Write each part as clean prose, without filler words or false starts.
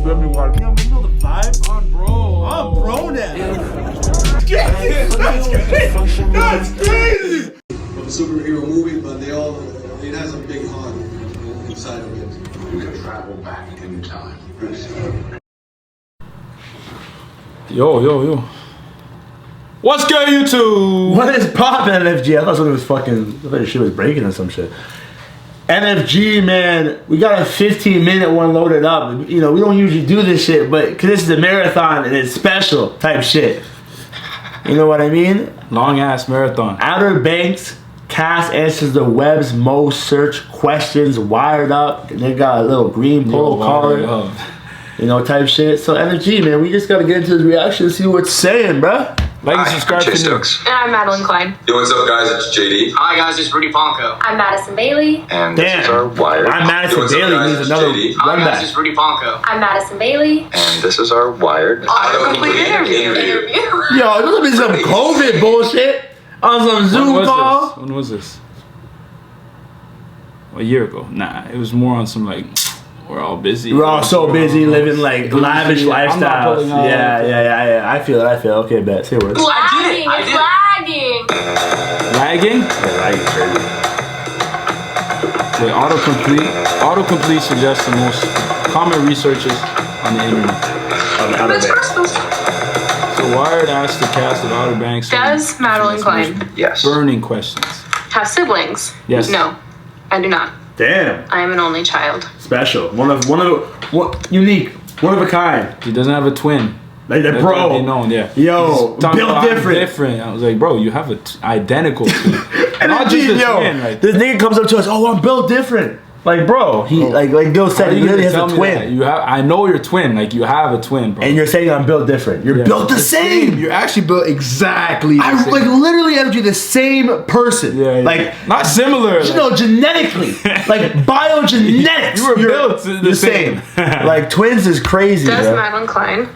spit me water. Yeah, man, you know the vibe? I'm bro. I'm bro now. That's crazy. Of a superhero movie, but it has a big heart inside of it. You can travel back in time. Yo. What's good, YouTube? What is poppin', NFG? I thought something was fucking, I thought shit was breaking or some shit. NFG, man, we got a 15-minute one loaded up. You know, we don't usually do this shit, but because this is a marathon and it's special type shit. You know what I mean? Long ass marathon. Outer Banks cast answers the web's most searched questions, wired up. And they got a little green polo collar. You know, type shit. So NFG, man, we just gotta get into his reaction and see what it's saying, bruh. Like and subscribe to Stokes. And I'm Madeline Klein. Yo, what's up, guys? It's JD. Hi, guys. It's Rudy Ponko. I'm Madison Bailey. And this is our Wired. I'm Madison Yo, what's up, Bailey. guys? Needs It's another JD. Hi, run guys. back. It's Rudy Ponko. I'm Madison Bailey. And this is our Wired. Autocomplete interview. Yo, it must be some COVID bullshit on some Zoom call. When was this? A year ago. Nah, it was more on some like, we're all busy. We're all so busy living like lavish lifestyles. Yeah. I feel it. Okay, bet. Say words. Lagging. I It's did it. lagging. Lagging? Yeah, lagging crazy. Wait, autocomplete suggests the most common researches on the internet. On the Outer Banks. So Wired asked the cast of Outer Banks. Does Madeline Klein Yes. Burning questions. have siblings? Yes. No, I do not. Damn. I am an only child. Special. One of unique. One of a kind. He doesn't have a twin. Like that, Let bro. that be known, yeah. Yo, He's talking built about, I'm different. different. I was like, bro, you have a identical twin. And Not then, just a yo, twin. Like, this nigga comes up to us. Oh, I'm built different. Like, bro, he like Bill how said, you he literally gonna has tell a me that? twin. You have. I know you're twin. Like you have a twin, bro. And you're saying I'm built different. You're Yeah. built the same. You're actually built exactly the I same. like literally energy the same person. Yeah. Like not similar. you know, genetically, like biogenetics. You were you're built the same. Like twins is crazy. Does bro. Madeline Klein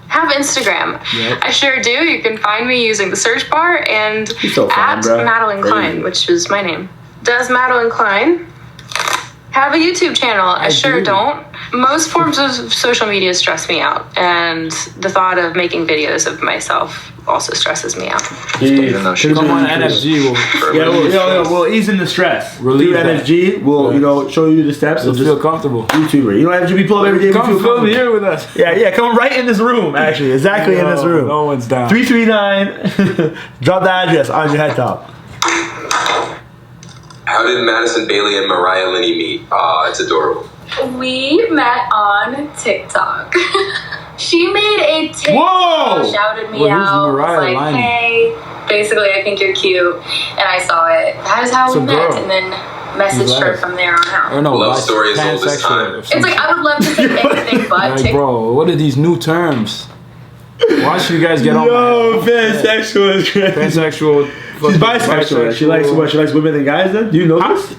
have Instagram? Yep. I sure do. You can find me using the search bar and so fun, at bro. Madeline Crazy. Klein, which is my name. Does Madeline Klein have a YouTube channel? I sure do. don't. Most forms of social media stress me out, and the thought of making videos of myself also stresses me out. Even though she Come on, NFG will. Yeah, we'll ease in the stress. Relieve Through that. NFG, we'll you know show you the steps. You'll and feel just comfortable. YouTuber. You know, NFG, we pull up every day. We Come feel film comfortable. here with us. Yeah, come right in this room. Actually, exactly in this room. No one's down. 339. Drop the address on your head top. How did Madison Bailey and Mariah Linney meet? Aw, it's adorable. We met on TikTok. She made a TikTok, Whoa! shouted me Well, who's out, was Mariah like, Linney? hey, basically I think you're cute, and I saw it. That is how It's we a met, girl. and then messaged her from there on out. Or no, Love like, story is old as pansexual time. or It's something. like, I would love to say anything but Like, TikTok. bro, what are these new terms? Why should you guys get on Yo, my pansexual is crazy. pansexual? She's bisexual. She likes what? She likes women and guys. Then do you know this?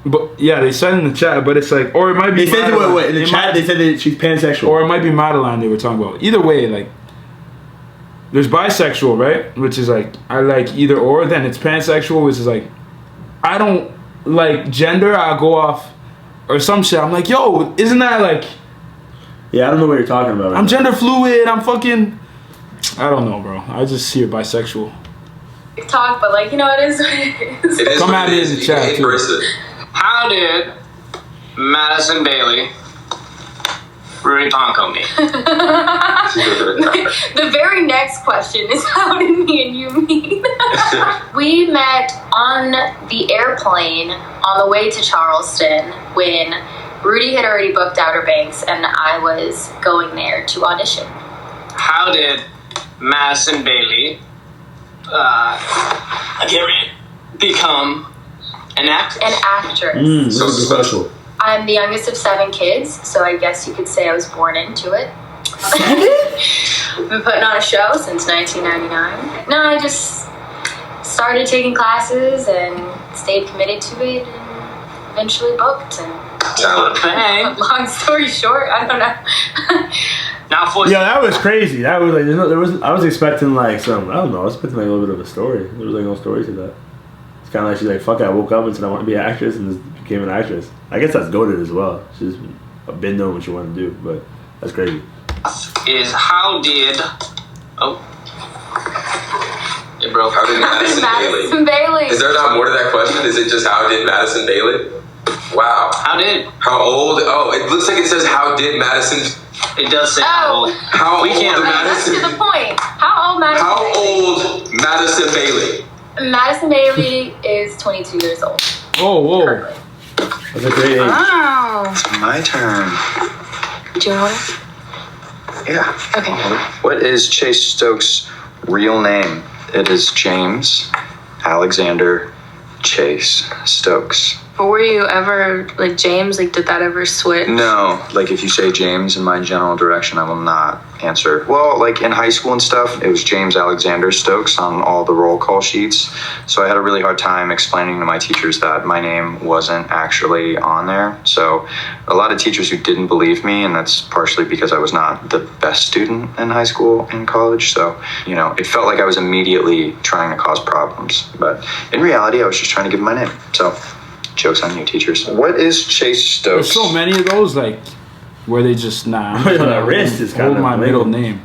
But yeah, they said in the chat, but it's like, or it might be. They said Madeline. wait in the It chat. might- They said that she's pansexual. or it might be Madeline they were talking about. Either way, like, there's bisexual, right? Which is like, I like either or. Then it's pansexual, which is like, I don't like gender. I'll go off or some shit. I'm like, yo, isn't that like, yeah, I don't know what you're talking about. Right I'm now. gender fluid. I'm fucking. I don't know, bro. I just see her bisexual. TikTok, but like, you know, it is what it is. It is Come what at it me is. in the You chat, can't too. embrace it. How did Madison Bailey Rudy Ponko me? The very next question is, how did me and you meet? We met on the airplane on the way to Charleston when Rudy had already booked Outer Banks and I was going there to audition. How did Madison Bailey I can't read, become an actress? An actress. So special. I'm the youngest of 7 kids, so I guess you could say I was born into it. Been putting on a show since 1999. No, I just started taking classes and stayed committed to it and eventually booked. And Talent. Bang. long story short, I don't know. Now for Yeah, that was crazy. That was like there was. I was expecting like some. I don't know. I was expecting like a little bit of a story. There was like no story to that. It's kind of like she's like, fuck it, I woke up and said I want to be an actress and just became an actress. I guess that's goated as well. She's been knowing what you want to do, but that's crazy. Is how did... Oh. It broke. How did Madison Bailey? Is there not more to that question? Is it just how did Madison Bailey? Wow. How old? Oh, it looks like it says how did Madison. It does say how old. How we old can't. That's to the point. How old Madison? How old Madison Bailey? Madison Bailey is 22 years old. Whoa. Currently. That's a great age. Wow. It's my turn. Do you want to? Yeah. Okay. What is Chase Stokes' real name? It is James Alexander Chase Stokes. But were you ever like James? Like, did that ever switch? No, like if you say James in my general direction, I will not answer. Well, like in high school and stuff, it was James Alexander Stokes on all the roll call sheets. So I had a really hard time explaining to my teachers that my name wasn't actually on there. So a lot of teachers who didn't believe me, and that's partially because I was not the best student in high school and college. So, you know, it felt like I was immediately trying to cause problems. But in reality, I was just trying to give my name. So joke's on you, teachers. What is Chase Stokes? There's so many of those, like, where they just, I'm Wait, on the wrist is kind hold of my middle name.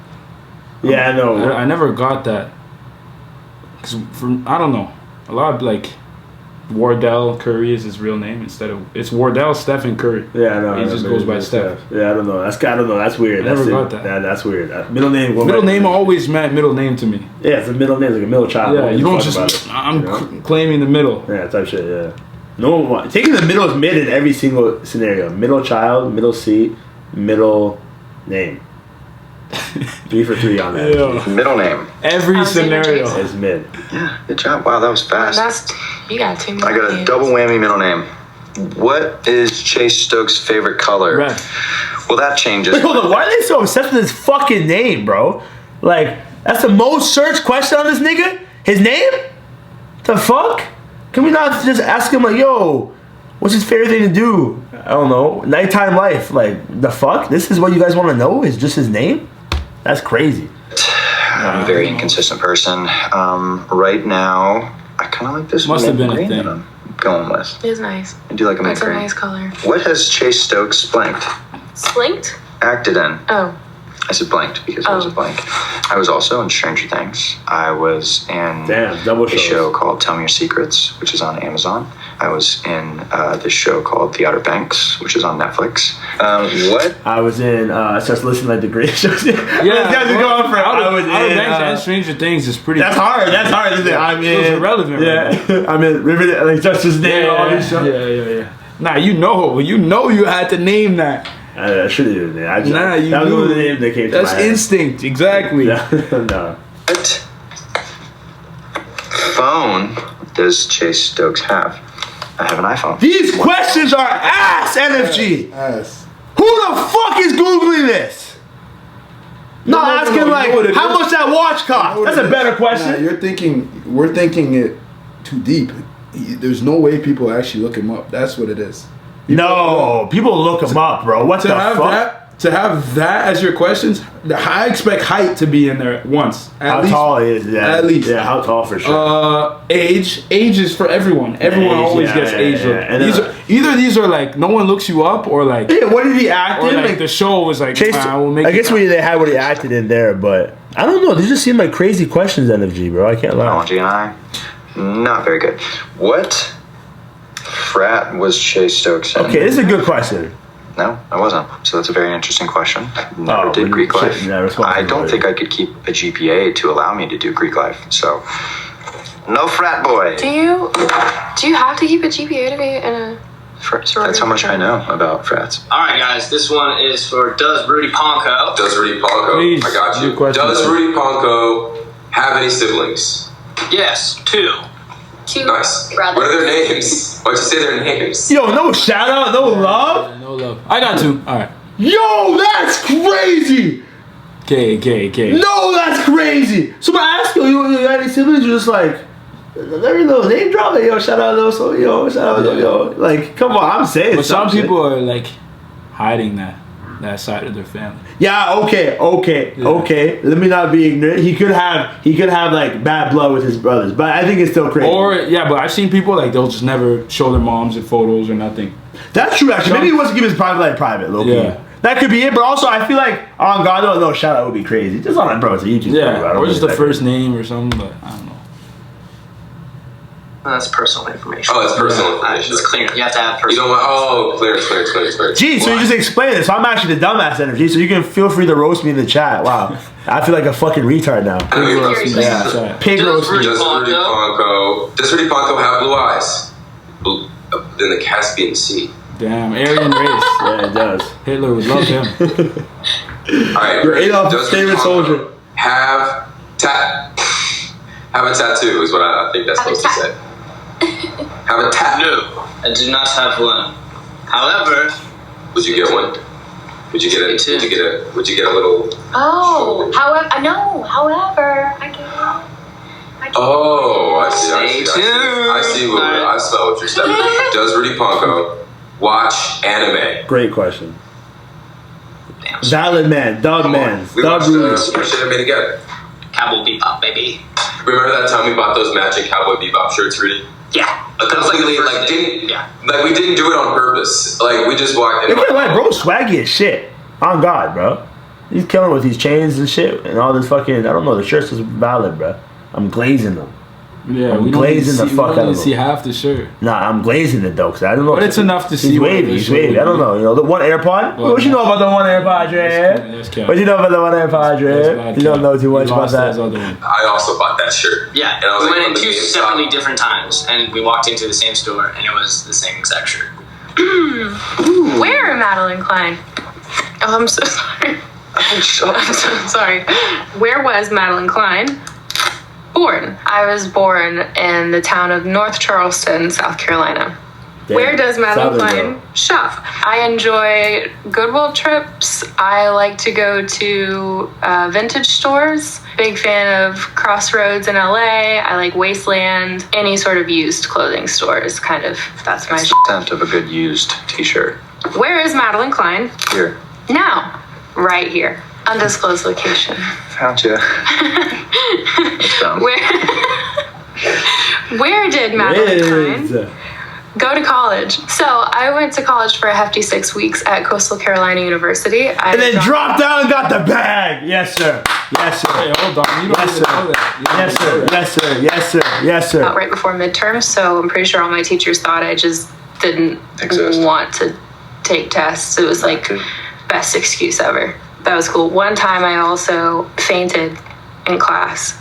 Yeah, I know. I never got that. Cause I don't know. A lot of, like, Wardell Curry is his real name instead of... It's Wardell Stephen Curry. Yeah, I know. He just goes by Steph. Yeah, I don't know. I don't know. That's weird. I never got that. Yeah, that's weird. Middle name. Middle name always meant middle name to me. Yeah, it's a middle name. It's like a middle child. Yeah, you don't just... I'm claiming the middle. Yeah, type shit, yeah. No one wants... Taking the middle is mid in every single scenario. Middle child, middle seat, middle name. 3 for 3 on that. Yeah. Middle name. Every scenario is mid. Yeah, good job. Wow, that was fast. You got 2 more. I got a double whammy middle name. What is Chase Stokes' favorite color? Red. Well, that changes. Wait, hold on. Why are they so obsessed with his fucking name, bro? Like, that's the most searched question on this nigga? His name? The fuck? Can we not just ask him, like, yo, what's his favorite thing to do? I don't know. Nighttime life. Like, the fuck? This is what you guys want to know? Is just his name? That's crazy. I'm a very inconsistent person. Right now, I kind of like this Must have been a green thing. that I'm going with. It's nice. I do like a mint It's a green. nice color. What has Chase Stokes blanked? Splinked? Acted in. Oh. I said blanked because it was a blank. I was also in Stranger Things. I was in double a show called Tell Me Your Secrets, which is on Amazon. I was in this show called The Outer Banks, which is on Netflix. What? I was in, just listening like the great shows. Yeah, going for Outer Banks and Stranger Things is pretty... That's hard. That's hard, isn't it? I'm in... Those are relevant, yeah. I'm in Riverdale, like Justice Day, all these shows. Yeah. Nah, you know you had to name that. I should have done that. That was the name that came to my That's head. instinct, exactly. No. What phone does Chase Stokes have? I have an iPhone. These questions are ass, NFG. Ass. Who the fuck is Googling this? Not asking like how much that watch cost. That's a better question. Nah, we're thinking it too deep. There's no way people actually look him up. That's what it is. People look him up, bro. What the fuck? To have that as your questions, I expect height to be in there once. How tall he is? Yeah. At least. Yeah, how tall for sure. Age is for everyone. Everyone always gets age. And either these are like no one looks you up, or like what did he act in? Like the show was like I guess they had what he acted in there, but I don't know. These just seem like crazy questions, NFG, bro. I can't lie. Technology and I, not very good. What frat was Chase Stokes in? Okay, this is a good question. No, I wasn't. So that's a very interesting question. Never did Greek life. I don't think I could keep a GPA to allow me to do Greek life. So, no frat boy. Do you have to keep a GPA to be in a sorority? That's how much I know about frats. All right, guys. This one is for Does Rudy Ponko. Does Rudy Ponko? Please, I got you. question. Does Rudy Ponko have any siblings? Yes, 2. 2 Nice. brothers. What are their names? Why'd you say their names? Yo, no shout out, no love. No love. I got 2. All right. Yo, that's crazy. Okay. No, that's crazy. So I ask you got any siblings? You're just like, let me know, name drop it. Yo, shout out those. Yo, shout out yo. Like, come on, I'm saying. But some people are like hiding that. that side of their family. Yeah, okay. Let me not be ignorant. He could have like bad blood with his brothers, but I think it's still crazy. Or but I've seen people like they'll just never show their moms in photos or nothing. That's true. Actually, maybe he wants to keep his private life private. Low key. That could be it. But also, I feel like on God, no shout out would be crazy. Just on that, bro. It's a YouTube. Yeah, or just the first name or something. But I don't know. That's personal information. Oh, it's personal information. It's clear. You have to have personal. You don't want. Clear. Gee, so you just explain it. So I'm actually the dumbass energy. So you can feel free to roast me in the chat. Wow, I feel like a fucking retard now. Pig roast me. Yeah, pig roast me. Does Rudy Ponco have blue eyes? In the Caspian Sea. Damn, Aryan race. Yeah, it does. Hitler would love him. Alright, you're Adolf's favorite soldier. Have a tattoo is what I think that's supposed to say. Have a tattoo. No, I do not have one. However, would you get one? Would you get a little? Oh, however, I can. Oh, I see. I smell what you're saying. Does Rudy Ponco watch anime? Great question. Valid man, dog man, we dog watched Rudy. Super Anime together. Cowboy Bebop, baby. Remember that time we bought those matching Cowboy Bebop shirts, Rudy? Yeah. That was like we didn't do it on purpose. Like we just walked in. They can't lie, bro. Swaggy as shit. On God, bro. He's killing with these chains and shit and all this fucking. I don't know. The shirts is valid, bro. I'm glazing them. Yeah, I'm glazing the fuck out of them. See half the shirt. Nah, I'm glazing it though, cause I don't know. But it's enough to see. He's wavy. He's wavy. I don't know. You know the one AirPod. What you know about the one AirPod, Dre? What you know about the one AirPod, Dre? You don't know too much about that. I also bought that shirt. Yeah, and I was we went in two separately different times, and we walked into the same store, and it was the same exact shirt. Where, Madeline Klein? Oh, I'm so sorry. I'm so sorry. Where was Madeline Klein born? I was born in the town of North Charleston, South Carolina. Damn. Where does Madeline Klein shop? I enjoy Goodwill trips. I like to go to vintage stores. Big fan of Crossroads in LA. I like Wasteland. Any sort of used clothing stores, kind of. That's my scent of a good used t-shirt. Where is Madeline Klein? Here. Now. Right here. Undisclosed location. Found you. Where did Madeline Klein go to college? So I went to college for a hefty 6 weeks at Coastal Carolina University. And then dropped out and got the bag. Yes, sir. Yes, sir. Hey, hold on. You don't even know that. Yes, sir. Yes, sir. Yes, sir. Yes, sir. Right before midterms, so I'm pretty sure all my teachers thought I just didn't want to take tests. It was like best excuse ever. That was cool. One time I also fainted in class.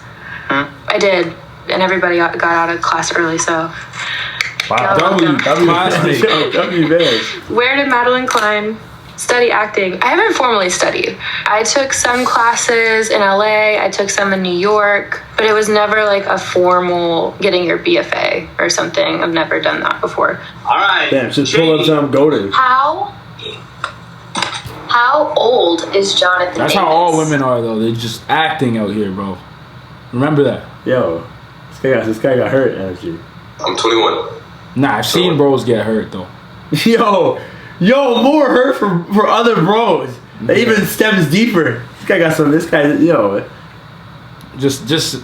I did, and everybody got out of class early, so. Wow. Where did Madeline Klein study acting? I haven't formally studied. I took some classes in LA, I took some in New York, but it was never like a formal getting your BFA or something. I've never done that before. All right. Damn, just pull up some golden. How old is Jonathan That's Davis? how all women are, though. They're just acting out here, bro. Remember that. Yo, this guy got hurt, actually. I'm 21. Nah, I've seen bros get hurt, though. Yo, more hurt for other bros. That even stems deeper. This guy, Just.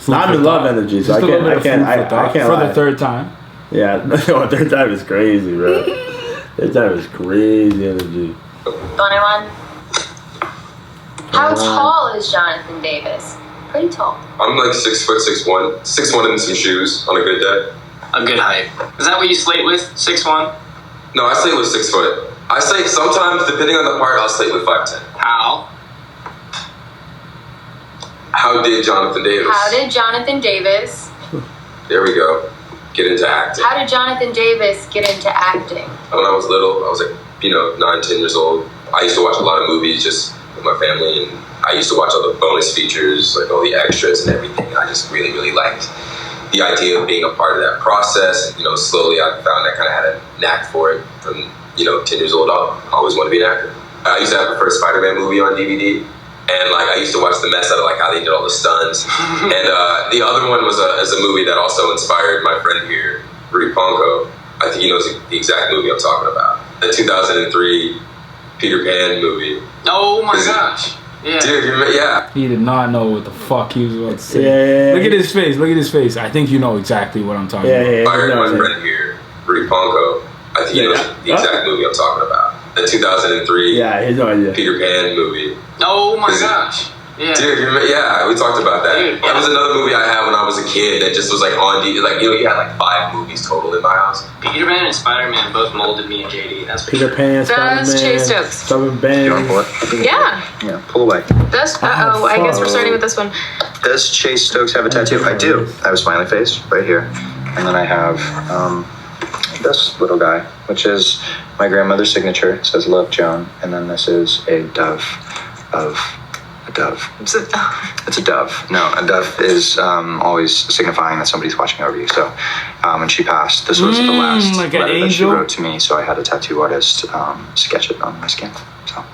I'm in love energy, so I can't. For the third time. Yeah, no, third time is crazy, bro. Third time is crazy energy. 21. How tall is Jonathan Davis? Pretty tall. I'm like 6'1", 6'1" in some shoes on a good day. A good height. Is that what you slate with? 6'1"? No, I slate with 6 foot. I slate sometimes, depending on the part, I'll slate with 5'10". How did Jonathan Davis? There we go. Get into acting. How did Jonathan Davis get into acting? When I was little, I was like, 9, 10 years old. I used to watch a lot of movies just with my family, and I used to watch all the bonus features, like all the extras and everything. I just really, really liked the idea of being a part of that process. And, slowly I found I kind of had a knack for it. From, 10 years old, I always wanted to be an actor. I used to have the first Spider-Man movie on DVD, and I used to watch the mess out of how they did all the stunts. And the other one was a movie that also inspired my friend here, Rudy Ponco. I think he knows the exact movie I'm talking about. The 2003 Peter Pan movie. Oh my gosh. Yeah. Dude, yeah. He did not know what the fuck he was about to say. Yeah. Look at his face. Look at his face. I think you know exactly what I'm talking about. I heard my friend here, Rudy Ponco. I think you know the exact movie I'm talking about. The 2003 Yeah, he has no idea. Peter Pan movie. Oh my gosh. Yeah. Dude, yeah, we talked about that. Dude, that was another movie I had when I was a kid that just was like on like you had like 5 movies total in my house. Peter Pan and Spider-Man both molded me and JD. That's Peter Pan, Spider-Man, Chase Stokes. Stubborn Ben. You want to pull it? Yeah. Yeah, pull away. Does I guess we're starting with this one. Does Chase Stokes have a tattoo? I do. I have a smiley face right here. And then I have this little guy, which is my grandmother's signature. It says Love Joan. And then this is a dove. It's a It's a dove. No, a dove is always signifying that somebody's watching over you. So when she passed, this was the last like an letter that she angel? wrote to me. So I had a tattoo artist sketch it on my skin. So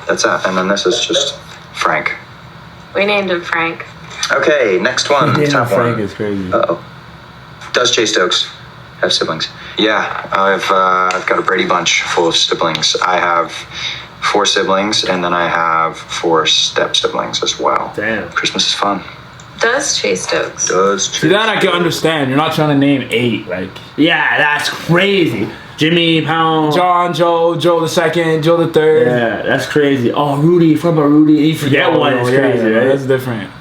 that's that. And then this is just Frank. We named him Frank. Okay, next one. Yeah, Top Frank one. is crazy. Does Chase Stokes have siblings? Yeah, I've got a Brady Bunch full of siblings. I have 4 siblings, and then I have 4 step siblings as well. Damn. Christmas is fun. Does Chase Stokes? See, that I can understand. You're not trying to name 8, like Yeah, that's crazy. Jimmy, Pound. John, Joe the second, Joe the third. Yeah, that's crazy. Oh, Rudy, from a Rudy. You forget one. It's crazy, right? That's different.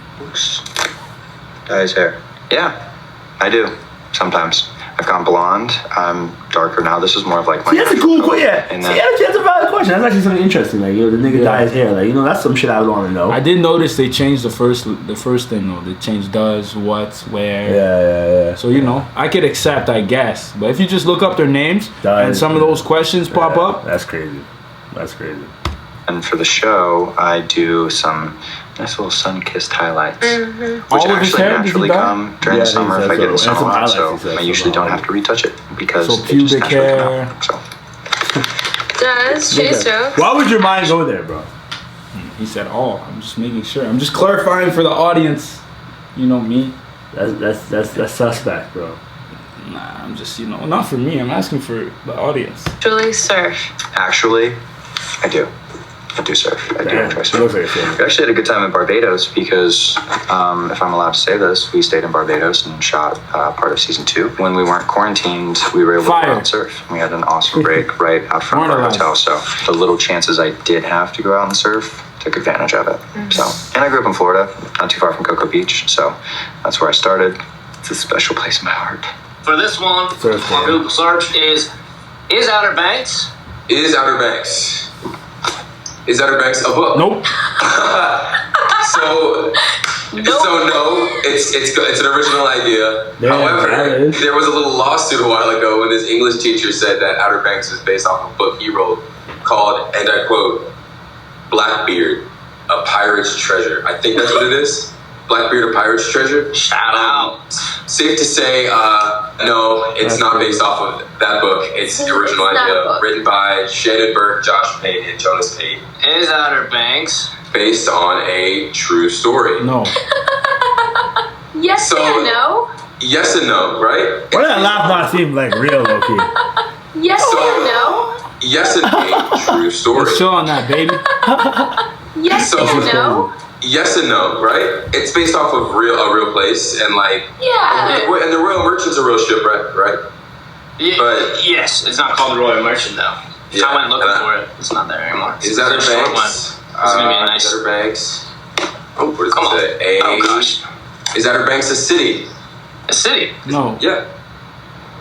Dye his hair. Yeah, I do. Sometimes. I've gone blonde. I'm darker now. This is more of like my. See, that's a cool question. Yeah. And See, then, that's a valid question. That's actually something interesting. Like, the nigga dye his hair. Like, that's some shit I would want to know. I did notice they changed the first thing though. They changed does, what, where. Yeah. So I could accept, I guess. But if you just look up their names and some of those questions pop up, that's crazy. That's crazy. and for the show, I do some nice little sun-kissed highlights, which All of his actually hair, does he naturally dye? come during the summer if I get in some sunlight. highlights, So he said, I usually some don't have to retouch it because So it just pubic naturally come hair. out. So. Does Chase Stokes? Why would your mind go there, bro? he said, "Oh, I'm just making sure. I'm just clarifying for the audience. You know me. That's suspect, bro. Nah, I'm just not for me. I'm asking for the audience. Julie surf. Actually, I do. I do surf. I do Damn, enjoy looks surfing. like a film. We actually had a good time in Barbados because, if I'm allowed to say this, we stayed in Barbados and shot part of season 2. When we weren't quarantined, we were able to go out and surf. We had an awesome break right out front of our Weren't hotel. So the little chances I did have to go out and surf, took advantage of it. So, and I grew up in Florida, not too far from Cocoa Beach. So that's where I started. It's a special place in my heart. For this one, Surf, on man. Google search is Outer Banks? Is Outer Banks a book? Nope. So no, it's an original idea. Damn, that However, is. there was a little lawsuit a while ago when this English teacher said that Outer Banks was based off a book he wrote called, and I quote, Blackbeard, a Pirate's Treasure. I think that's what it is. Blackbeard, a Pirate's Treasure. Shout out. Safe to say, no, it's not based off of that book. It's the original It's not a idea, book. written by Shannon Burke, Josh Payne, and Jonas Payne, Is Outer Banks? based on a true story. No. Yes So- and no. Yes and no, right? Why did that laugh not seem like real, low key? Yes So- and no. Yes and a true story. Let's chill on that, baby. Yes So- and no. Yes and no, right? It's based off of a real place, and like, Yeah. and the Royal Merchant's a real shipwreck, right? Yeah, But- yes, it's not called the Royal Merchant though. Yeah, I went looking and I- for it. It's not there anymore. Is Outer It's a short Banks? one. It's gonna be a nice. Is Outer Banks? Oh, what does Come on. it say? Oh gosh, Is Outer Banks a city? a city. No. Yeah.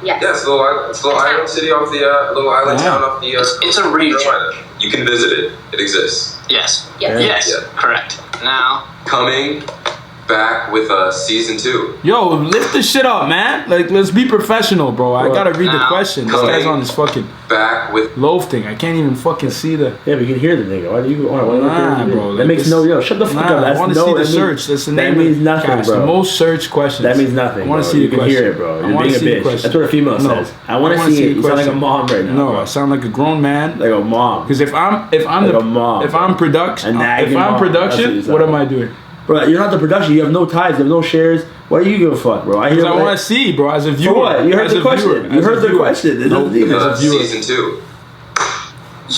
Yes. Yeah, it's a little island city off the little island Yeah. town off the. It's a region. Carolina. You can visit it. It exists. Yes. Yes. Yes. Yeah. Correct. Now, Coming back with season 2. Yo, lift the shit up, man. Like, let's be professional, bro. I gotta read the Now, question. This coming guy's on his fucking Back with loaf thing. I can't even fucking see the. Yeah, we can hear the nigga. Why do you? Why Nah, bro. That like makes this- no. Yo, shut the fuck Nah, up. That's I want to no. see the that means- search. That's the that name means of nothing, Cash, bro. The most searched questions. That means nothing. I want bro. to see you the can question. hear it, bro. I You're wanna being a see the bitch. question. That's what a female No. says. I want to wanna see it. the You sound like a question. mom right now. No, bro. I sound like a grown man. Like a mom. Because if I'm Like a mom, if bro. I'm production, A nagging if I'm mom. That's what production, you what sound am I like. doing? Bro, you're not the production. You have no ties. You have no shares. Why do you give a fuck, bro? I hear. Because I want to see, bro, as a viewer. For what? You heard As the a question. viewer, You as a heard the viewer. question. It No, doesn't even- as a viewer. season 2.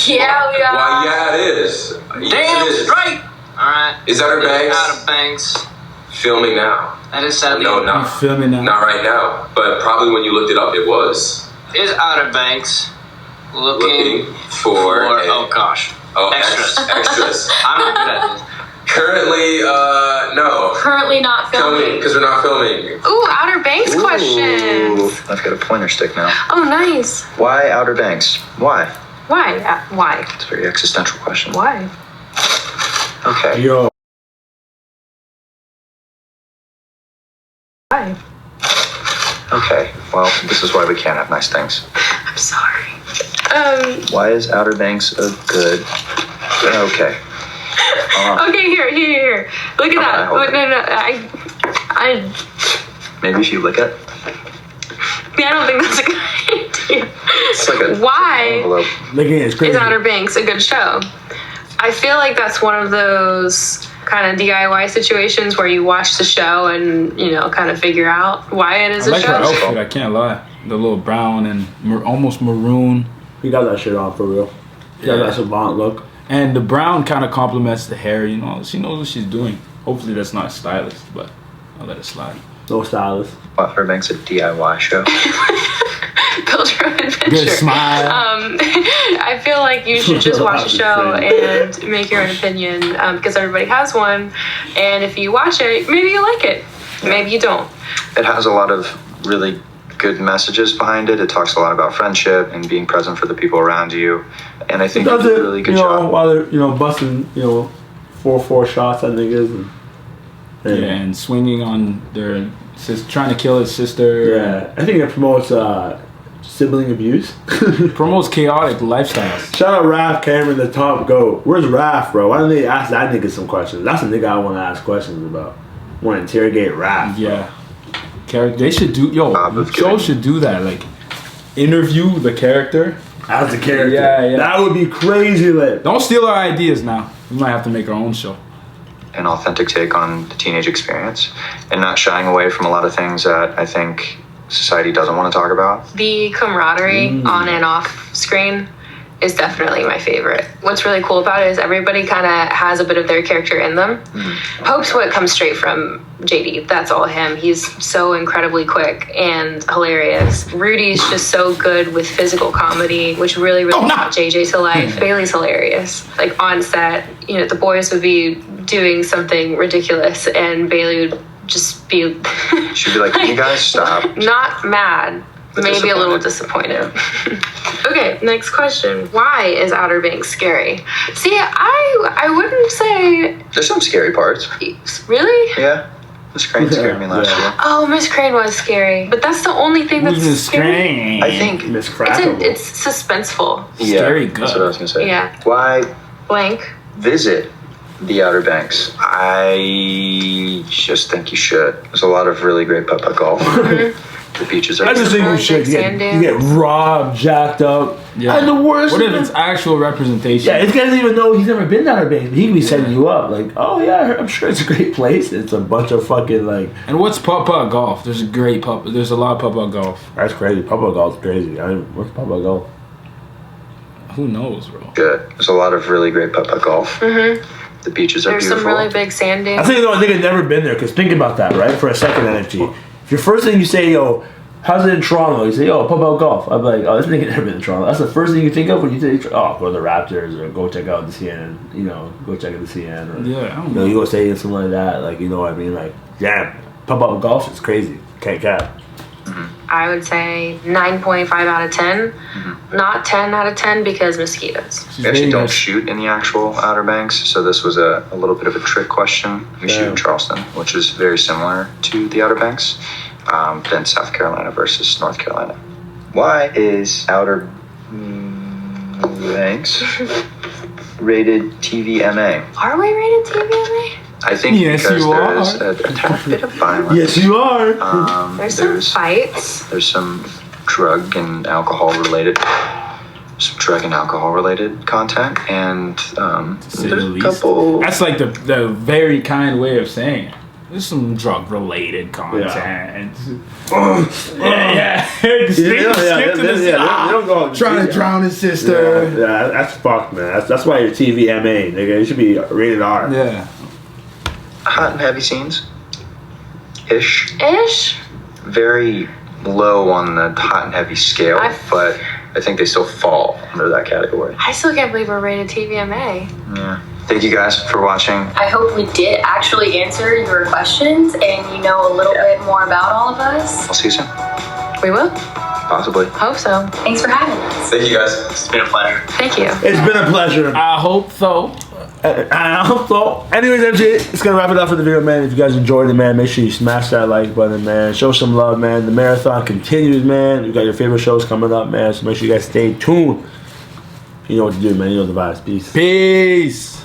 Yeah, we are. Why, yeah, it is. Yes, Damn it is. straight. All right. Is Outer Banks? Outer Banks. Filming now. That is sadly. No, I'm not filming now. Not right now, but probably when you looked it up, it was. Is Outer Banks looking for oh gosh. Oh, Extras. Extras. I'm not good at this. Currently, no. Currently not filming. Because we're not filming. Ooh, Outer Banks Ooh, questions. I've got a pointer stick now. Oh, nice. Why Outer Banks? Why? Why? Why? It's a very existential question. Why? Okay. Yo. Why? Okay. Well, this is why we can't have nice things. I'm sorry. Why is Outer Banks a good? Okay. Okay, here. Look at that. hold it. No, I Maybe if you lick it. Yeah, I don't think that's a good idea. It's like a Why envelope. Licking it is crazy. is Outer Banks a good show? I feel like that's one of those kind of DIY situations where you watch the show and, kind of figure out why it is I a like her show. outfit, I can't lie. The little brown and almost maroon. He got that shit on for real. He got that savant look. And the brown kind of complements the hair, She knows what she's doing. Hopefully that's not stylish, but I'll let it slide. No stylist. Outer Banks a DIY show. Build your own adventure. Good smile. I feel like you should just watch the show and make your own opinion because everybody has one. And if you watch it, maybe you like it. Maybe you don't. It has a lot of really good messages behind it. It talks a lot about friendship and being present for the people around you. And I think it Does did it, a really good job. while they're, busting, 4 shots at niggas. And swinging on their trying to kill his sister. Yeah, I think it promotes sibling abuse. Promotes chaotic lifestyles. Shout out Raph Cameron, the top goat. Where's Raph, bro? Why don't they ask that nigga some questions? That's a nigga I want to ask questions about. Want to interrogate Raph. Yeah. They should do, shows should do that. Like, interview the character. As the character. Yeah. That would be crazy lit. Don't steal our ideas now. We might have to make our own show. An authentic take on the teenage experience and not shying away from a lot of things that I think society doesn't want to talk about. The camaraderie on and off screen is definitely my favorite. What's really cool about it is everybody kind of has a bit of their character in them. Hope's what comes straight from JD. That's all him. He's so incredibly quick and hilarious. Rudy's just so good with physical comedy, which really brought JJ to life. Bailey's hilarious. Like on set, the boys would be doing something ridiculous and Bailey would just be She'd be like, "Can you guys stop?" Not mad, maybe a little disappointed. Okay, next question. Why is Outer Banks scary? See, I wouldn't say... There's some scary parts. Really? Yeah. Miss Crane scared me last year. Oh, Miss Crane was scary. But that's the only thing that's scary. I think Miss Crackable. It's suspenseful. Scary good. That's what I was going to say. Yeah. Why Blank. visit the Outer Banks? I just think you should. There's a lot of really great putt-putt golf. The beaches are I just think you should. You get robbed, jacked up. Yeah. And the worst. What if it's actual representation? Yeah, this guy doesn't even know he's never been down Outer Banks. He could be setting you up. Like, oh yeah, I'm sure it's a great place. It's a bunch of fucking like. And what's putt-putt golf? There's a lot of putt-putt golf. That's crazy. Putt-putt golf's crazy. What's putt-putt golf? Who knows, bro? good. There's a lot of really great putt-putt golf. The beaches are There's beautiful. some really big sand dunes. I think the only thing I've never been there, because think about that, right? For a second, NFG. If your first thing you say, yo, how's it in Toronto? You say, yo, putt-putt golf. I'm like, oh, this nigga never been in Toronto. That's the first thing you think of when you say, oh, go to the Raptors or go check out the CN, go check out the CN. Or, Yeah, I don't you go say something like that, like, you know what I mean? Like, yeah, putt-putt golf is crazy. Can't cap. I would say 9.5 out of 10. Not 10 out of 10 because mosquitoes. We actually don't shoot in the actual Outer Banks, so this was a little bit of a trick question. We shoot in Charleston, which is very similar to the Outer Banks, then South Carolina versus North Carolina. Why is Outer Banks rated TVMA? Are we rated TVMA? I think Yes, because you there are. is a tad bit of violence. Yes, you are. There's some fights. There's some drug and alcohol related content, and say the there's a least. couple. That's like the very kind way of saying it. There's some drug related content. Yeah. They don't go Trying to drown his sister. Yeah, that's fucked, man. That's why you're TV MA, nigga. You should be rated R. Yeah. Hot and heavy scenes. Ish. Ish? Very low on the hot and heavy scale, but I think they still fall under that category. I still can't believe we're rated TVMA. Yeah. Thank you guys for watching. I hope we did actually answer your questions and you know a little bit more about all of us. I'll see you soon. We will. Possibly. Hope so. Thanks for having us. Thank you guys. It's been a pleasure. Thank you. It's been a pleasure. I hope so. I hope so. Anyways, MJ, it's gonna wrap it up for the video, man. If you guys enjoyed it, man, make sure you smash that like button, man. Show some love, man. The marathon continues, man. You got your favorite shows coming up, man. So make sure you guys stay tuned. You know what to do, man. You know the vibes. Peace. Peace.